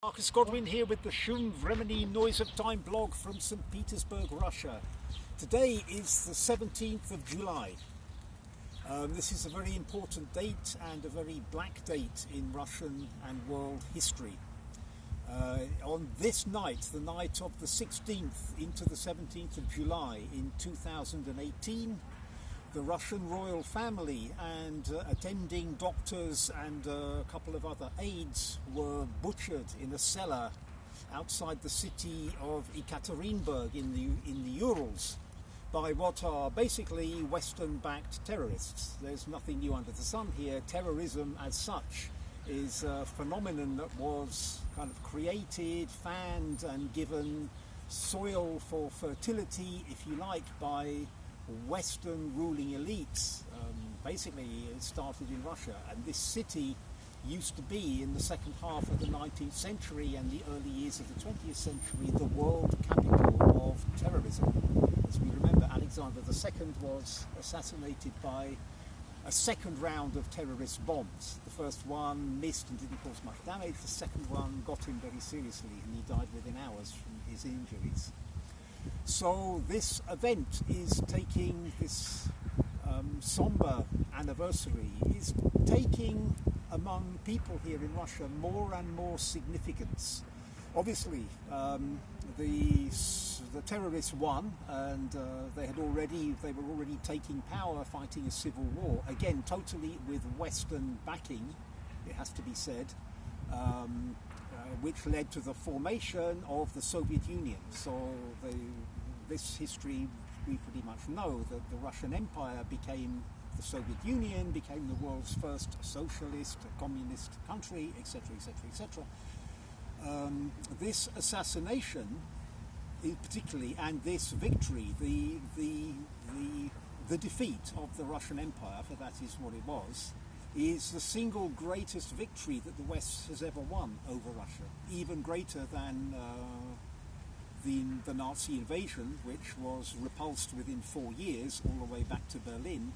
Marcus Godwin here with the Shum Vremeny Noise of Time blog from St. Petersburg, Russia. Today is the 17th of July. This is a very important date and a very black date in Russian and world history. On this night, the night of the 16th into the 17th of July in 2018, the Russian royal family and attending doctors and a couple of other aides were butchered in a cellar outside the city of Ekaterinburg in the Urals by what are basically Western-backed terrorists. There's nothing new under the sun here. Terrorism as such is a phenomenon that was kind of created, fanned and given soil for fertility, if you like, by Western ruling elites. Basically it started in Russia, and this city used to be in the second half of the 19th century and the early years of the 20th century the world capital of terrorism. As we remember, Alexander II was assassinated by a second round of terrorist bombs. The first one missed and didn't cause much damage. The second one got him very seriously and he died within hours from his injuries. So this event is taking this somber anniversary, is taking among people here in Russia more and more significance. Obviously, the terrorists won, and they were already taking power, fighting a civil war, again totally with Western backing, it has to be said. Which led to the formation of the Soviet Union. So this history we pretty much know, that the Russian Empire became the Soviet Union, became the world's first socialist, communist country, etc., etc., etc. This assassination, particularly, and this victory, the defeat of the Russian Empire, for that is what it was, is the single greatest victory that the West has ever won over Russia, even greater than the Nazi invasion, which was repulsed within 4 years, all the way back to Berlin.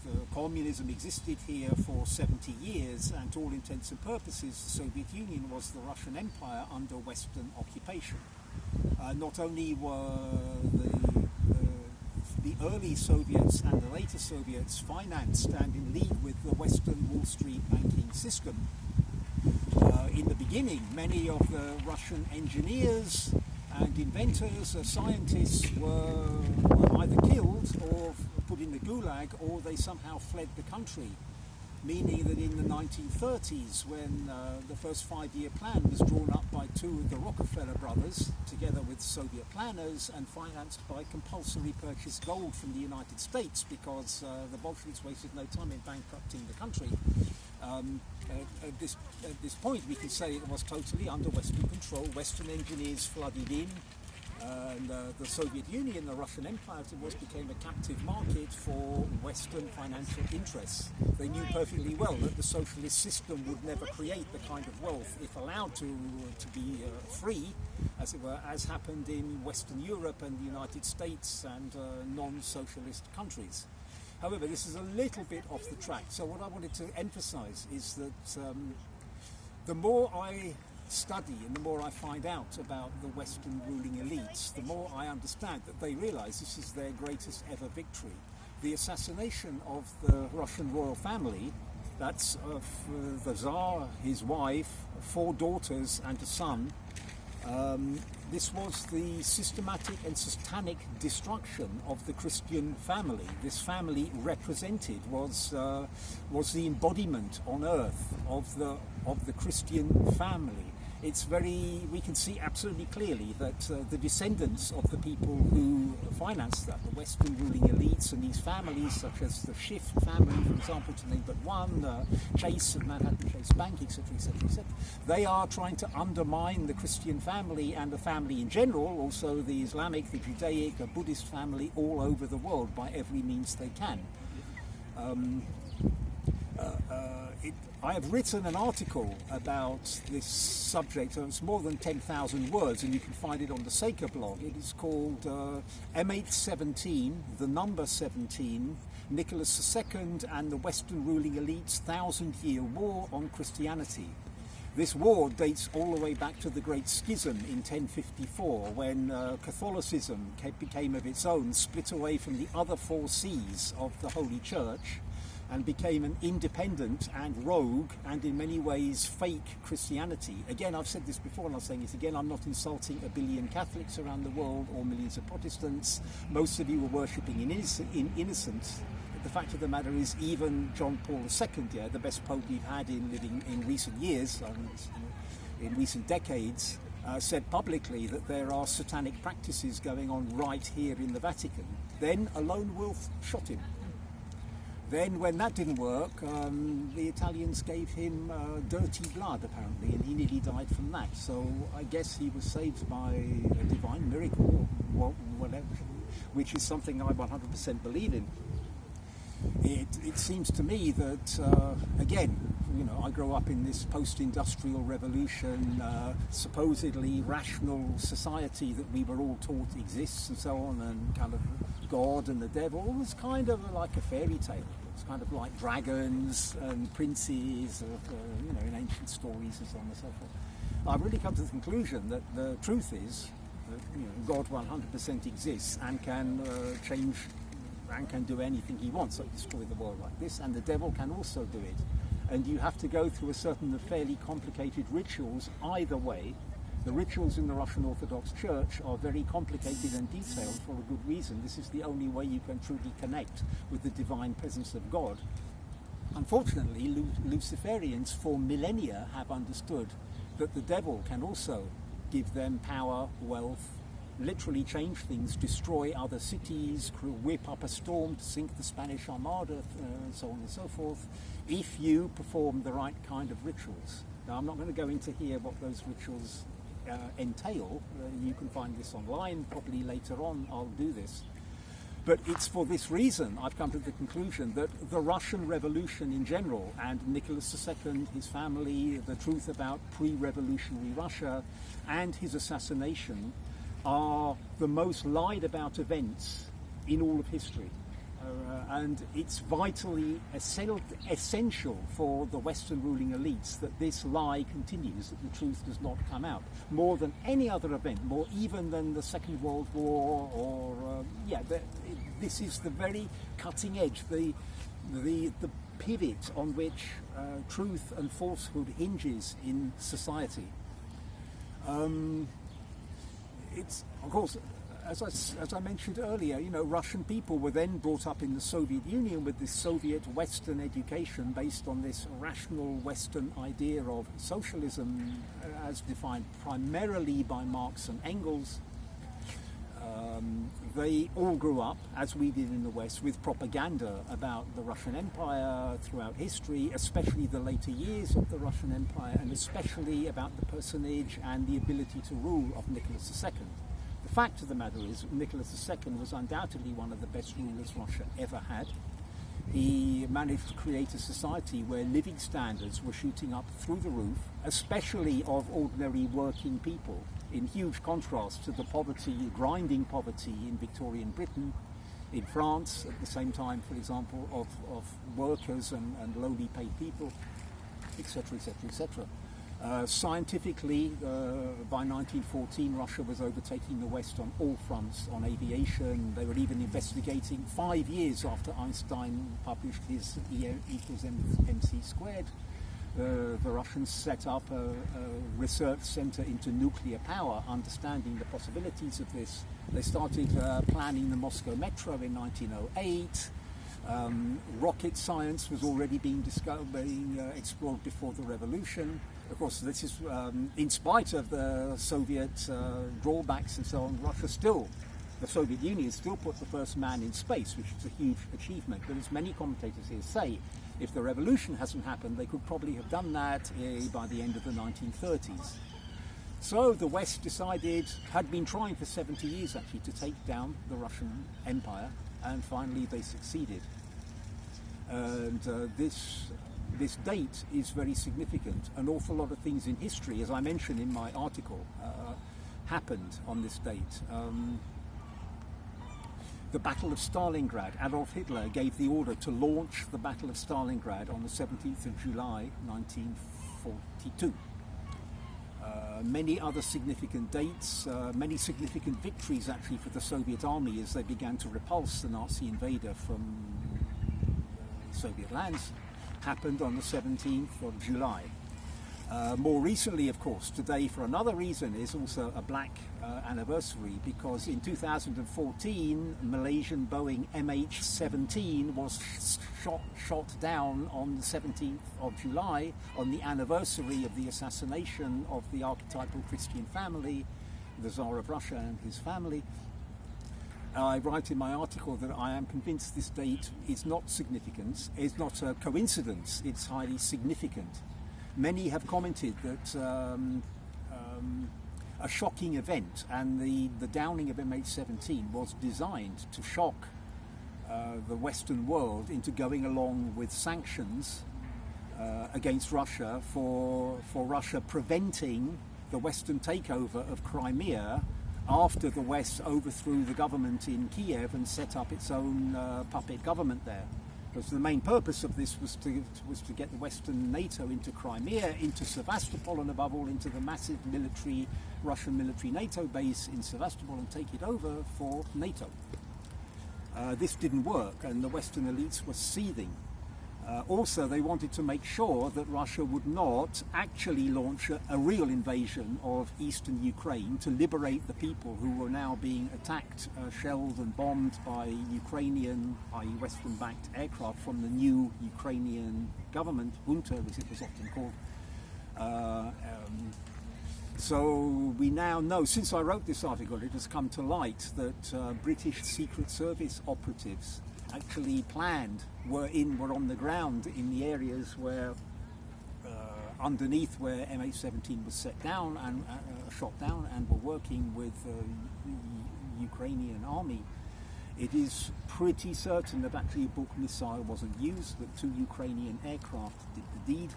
The communism existed here for 70 years, and to all intents and purposes, the Soviet Union was the Russian Empire under Western occupation. Not only were the early Soviets and the later Soviets financed and in league with the Western Wall Street banking system. In the beginning, many of the Russian engineers and inventors, scientists were either killed or put in the Gulag, or they somehow fled the country. Meaning that in the 1930s, when the first 5-year plan was drawn up by two of the Rockefeller brothers, together with Soviet planners, and financed by compulsory purchased gold from the United States, because the Bolsheviks wasted no time in bankrupting the country. At this point, we can say it was totally under Western control. Western engineers flooded in, and the Soviet Union, the Russian Empire, became a captive market for Western financial interests. They knew perfectly well that the socialist system would never create the kind of wealth, if allowed to be free, as it were, as happened in Western Europe and the United States and non-socialist countries. However, this is a little bit off the track. So what I wanted to emphasize is that the more I study and the more I find out about the Western ruling elites, the more I understand that they realize this is their greatest ever victory. The assassination of the Russian royal family, that's of the Tsar, his wife, 4 daughters and a son. This was the systematic and satanic destruction of the Christian family. This family represented was the embodiment on earth of the Christian family. We can see absolutely clearly that the descendants of the people who financed that, the Western ruling elites, and these families, such as the Schiff family, for example, to name but one, Chase of Manhattan Chase Bank, etc., etc., etc., they are trying to undermine the Christian family and the family in general, also the Islamic, the Judaic, the Buddhist family, all over the world by every means they can. I have written an article about this subject, and it's more than 10,000 words, and you can find it on the Seika blog. It is called M817, the number 17, Nicholas II and the Western ruling elites' 1,000-year war on Christianity. This war dates all the way back to the Great Schism in 1054, when Catholicism became of its own, split away from the other four sees of the Holy Church, and became an independent and rogue and in many ways fake Christianity. Again, I've said this before and I'm saying it again, I'm not insulting 1 billion Catholics around the world or millions of Protestants. Most of you were worshipping in innocence. But the fact of the matter is, even John Paul II, the best pope we've had in recent years, in recent decades, said publicly that there are satanic practices going on right here in the Vatican. Then a lone wolf shot him. Then, when that didn't work, the Italians gave him dirty blood, apparently, and he nearly died from that. So I guess he was saved by a divine miracle, or whatever, which is something I 100% believe in. It seems to me that, again, I grew up in this post-industrial revolution, supposedly rational society that we were all taught exists and so on, and kind of God and the devil was kind of like a fairy tale. It's kind of like dragons and princes, in ancient stories and so on and so forth. I've really come to the conclusion that the truth is that God 100% exists and can change and can do anything he wants, like destroy the world like this, and the devil can also do it. And you have to go through a certain fairly complicated rituals either way. The rituals in the Russian Orthodox Church are very complicated and detailed for a good reason. This is the only way you can truly connect with the divine presence of God. Unfortunately, Luciferians for millennia have understood that the devil can also give them power, wealth, literally change things, destroy other cities, whip up a storm to sink the Spanish Armada, so on and so forth, if you perform the right kind of rituals. Now, I'm not going to go into here what those rituals entail. You can find this online, probably later on I'll do this. But it's for this reason I've come to the conclusion that the Russian Revolution in general, and Nicholas II, his family, the truth about pre-revolutionary Russia, and his assassination are the most lied about events in all of history. And it's vitally essential for the Western ruling elites that this lie continues, that the truth does not come out. More than any other event, more even than the Second World War, or this is the very cutting edge, the pivot on which truth and falsehood hinges in society. It's, of course, as I mentioned earlier, Russian people were then brought up in the Soviet Union with this Soviet Western education based on this rational Western idea of socialism as defined primarily by Marx and Engels. They all grew up, as we did in the West, with propaganda about the Russian Empire throughout history, especially the later years of the Russian Empire, and especially about the personage and the ability to rule of Nicholas II. The fact of the matter is, Nicholas II was undoubtedly one of the best rulers Russia ever had. He managed to create a society where living standards were shooting up through the roof, especially of ordinary working people, in huge contrast to the poverty, grinding poverty in Victorian Britain, in France at the same time, for example, of workers and lowly paid people, etc., etc., etc. Scientifically, by 1914, Russia was overtaking the West on all fronts, on aviation. They were even investigating 5 years after Einstein published his E equals mc squared. The Russians set up a research center into nuclear power, understanding the possibilities of this. They started planning the Moscow Metro in 1908. Rocket science was already being explored before the revolution. Of course, this is in spite of the Soviet drawbacks and so on. The Soviet Union still put the first man in space, which is a huge achievement. But as many commentators here say, if the revolution hasn't happened, they could probably have done that by the end of the 1930s. So the West had been trying for 70 years actually to take down the Russian Empire, and finally they succeeded. And this date is very significant. An awful lot of things in history, as I mentioned in my article, happened on this date. The Battle of Stalingrad. Adolf Hitler gave the order to launch the Battle of Stalingrad on the 17th of July 1942. many other significant dates, many significant victories actually for the Soviet army as they began to repulse the Nazi invader from Soviet lands, happened on the 17th of July. More recently, of course, today for another reason is also a black anniversary, because in 2014 Malaysian Boeing MH17 was shot down on the 17th of July on the anniversary of the assassination of the archetypal Christian family, the Tsar of Russia and his family. I write in my article that I am convinced this date is not significant, is not a coincidence, it's highly significant. Many have commented that a shocking event, and the downing of MH17 was designed to shock the Western world into going along with sanctions against Russia for Russia preventing the Western takeover of Crimea after the West overthrew the government in Kiev and set up its own puppet government there. Because the main purpose of this was to get the Western NATO into Crimea, into Sevastopol, and above all into the massive Russian military NATO base in Sevastopol, and take it over for NATO. This didn't work, and the Western elites were seething. Also, they wanted to make sure that Russia would not actually launch a real invasion of eastern Ukraine to liberate the people who were now being attacked, shelled and bombed by Ukrainian, i.e. Western-backed aircraft from the new Ukrainian government, junta as it was often called. So we now know, since I wrote this article, it has come to light that British Secret Service operatives actually were on the ground in the areas where underneath where MH17 was set down and shot down, and were working with the Ukrainian army. It is pretty certain that actually a Buk missile wasn't used, that 2 Ukrainian aircraft did the deed,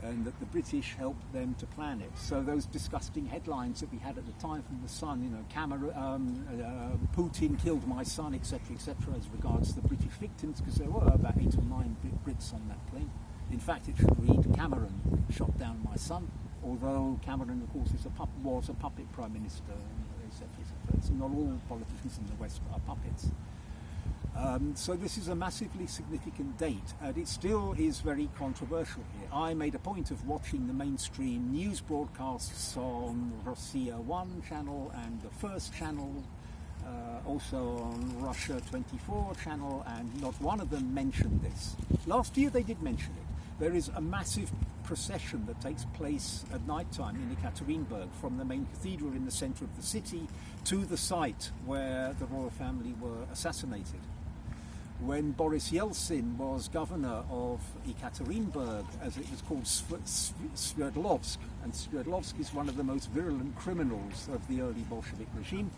and that the British helped them to plan it. So those disgusting headlines that we had at the time from the Sun, Putin killed my son, etc., as regards the British victims, because there were about 8 or 9 Brits on that plane. In fact, it should read, Cameron shot down my son, although Cameron, of course, was a puppet prime minister, etc., etc. So not all politicians in the West are puppets. So this is a massively significant date, and it still is very controversial here. I made a point of watching the mainstream news broadcasts on Rossiya 1 channel and the First channel, also on Russia 24 channel, and not one of them mentioned this. Last year they did mention it. There is a massive procession that takes place at night time in Ekaterinburg from the main cathedral in the center of the city to the site where the royal family were assassinated. When Boris Yeltsin was governor of Ekaterinburg, as it was called, Sverdlovsk, and Sverdlovsk is one of the most virulent criminals of the early Bolshevik regime,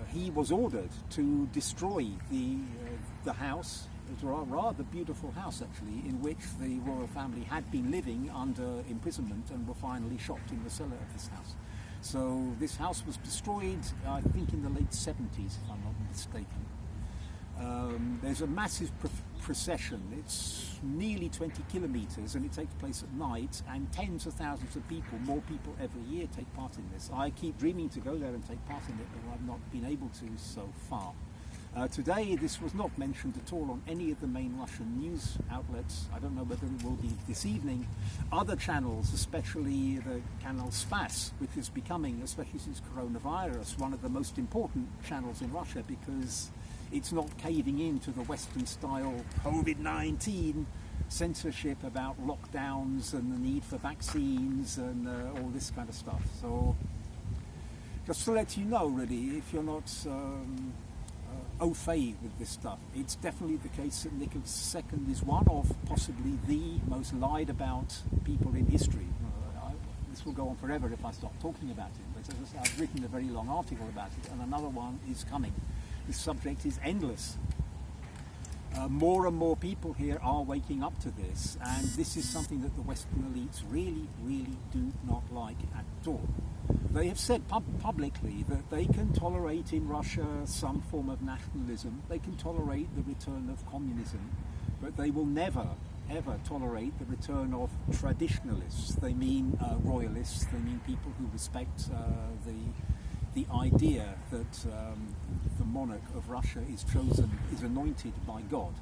he was ordered to destroy the house. It was a rather beautiful house, actually, in which the royal family had been living under imprisonment and were finally shot in the cellar of this house. So this house was destroyed, I think, in the late 70s, if I'm not mistaken. There's a massive procession. It's nearly 20 kilometers, and it takes place at night, and tens of thousands of people, more people every year, take part in this. I keep dreaming to go there and take part in it, but I've not been able to so far. Today, this was not mentioned at all on any of the main Russian news outlets. I don't know whether it will be this evening. Other channels, especially the Canal Spas, which is becoming, especially since coronavirus, one of the most important channels in Russia, because it's not caving into the Western-style COVID-19 censorship about lockdowns and the need for vaccines and all this kind of stuff. So, just to let you know, really, if you're not au fait with this stuff, it's definitely the case that Nicholas II is one of possibly the most lied about people in history. This will go on forever if I stop talking about it, but as I say, I've written a very long article about it, and another one is coming. This subject is endless. More and more people here are waking up to this, and this is something that the Western elites really, really do not like at all. They have said publicly that they can tolerate in Russia some form of nationalism, they can tolerate the return of communism, but they will never ever tolerate the return of traditionalists. They mean royalists. They mean people who respect the idea that the monarch of Russia is anointed by God.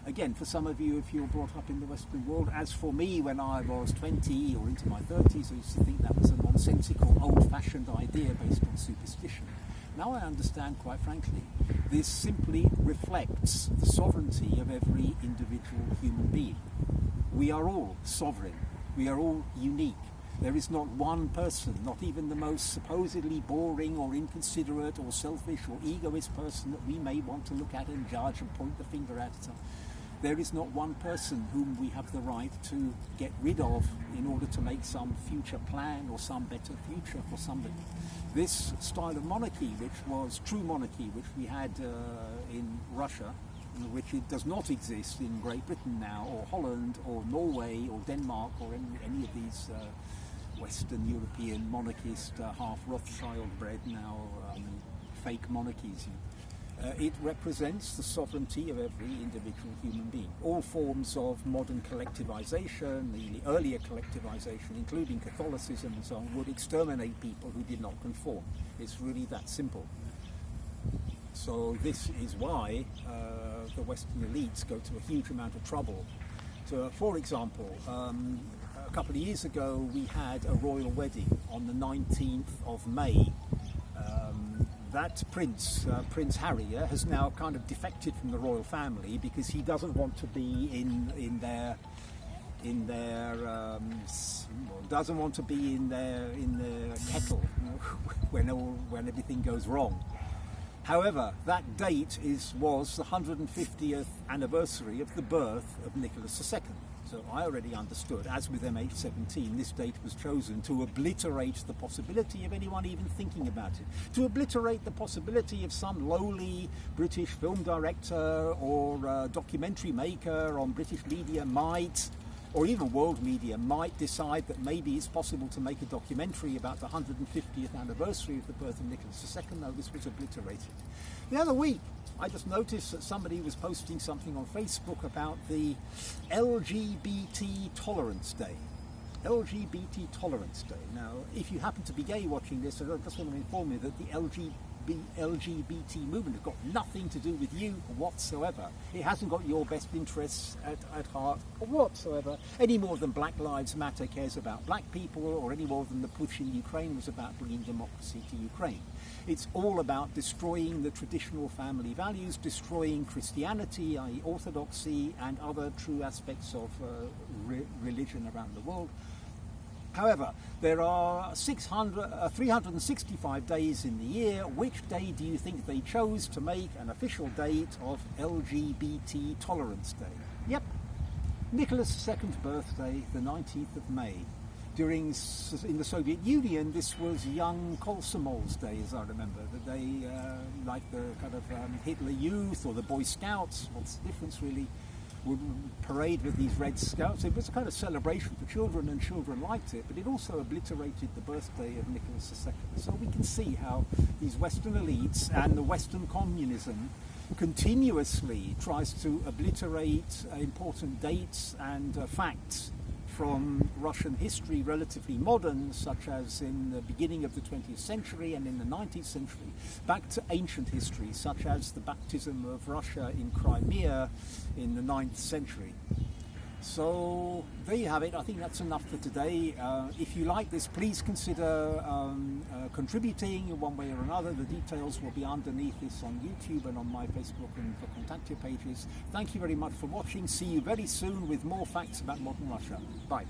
Again, for some of you, if you're brought up in the Western world, as for me, when I was 20 or into my 30s, I used to think that was a nonsensical, old-fashioned idea based on superstition. Now I understand, quite frankly, this simply reflects the sovereignty of every individual human being. We are all sovereign. We are all unique. There is not one person, not even the most supposedly boring or inconsiderate or selfish or egoist person that we may want to look at and judge and point the finger at. There is not one person whom we have the right to get rid of in order to make some future plan or some better future for somebody. This style of monarchy, which was true monarchy, which we had in Russia, which it does not exist in Great Britain now, or Holland, or Norway, or Denmark, or any of these Western European monarchist, half Rothschild bred now, fake monarchies. It represents the sovereignty of every individual human being. All forms of modern collectivization, the earlier collectivization, including Catholicism and so on, would exterminate people who did not conform. It's really that simple. So this is why the Western elites go to a huge amount of trouble. So, for example, a couple of years ago we had a royal wedding on the 19th of May. That prince, Prince Harry, has now kind of defected from the royal family because he doesn't want to be in their kettle when everything goes wrong. However, that date was the 150th anniversary of the birth of Nicholas II. So I already understood, as with MH17, this date was chosen to obliterate the possibility of anyone even thinking about it. To obliterate the possibility of some lowly British film director or documentary maker on British media might, or even world media, might decide that maybe it's possible to make a documentary about the 150th anniversary of the birth of Nicholas II. No, this was obliterated. The other week, I just noticed that somebody was posting something on Facebook about the LGBT Tolerance Day. LGBT Tolerance Day. Now, if you happen to be gay watching this, I just want to inform you that the LGBT movement has got nothing to do with you whatsoever. It hasn't got your best interests at heart whatsoever, any more than Black Lives Matter cares about black people, or any more than the push in Ukraine was about bringing democracy to Ukraine. It's all about destroying the traditional family values, destroying Christianity, i.e. orthodoxy, and other true aspects of religion around the world. However, there are 365 days in the year. Which day do you think they chose to make an official date of LGBT Tolerance Day? Yep, Nicholas II's birthday, the 19th of May. In the Soviet Union, this was young Komsomol's Day, as I remember. The day, like the kind of Hitler Youth or the Boy Scouts, what's the difference really, would parade with these Red Scouts. It was a kind of celebration for children, and children liked it, but it also obliterated the birthday of Nicholas II. So we can see how these Western elites and the Western communism continuously tries to obliterate important dates and facts from Russian history, relatively modern, such as in the beginning of the 20th century and in the 19th century, back to ancient history, such as the baptism of Russia in Crimea in the 9th century. So there you have it. I think that's enough for today. If you like this, please consider contributing in one way or another. The details will be underneath this on YouTube and on my Facebook and the Contact Your pages. Thank you very much for watching. See you very soon with more facts about modern Russia. Bye.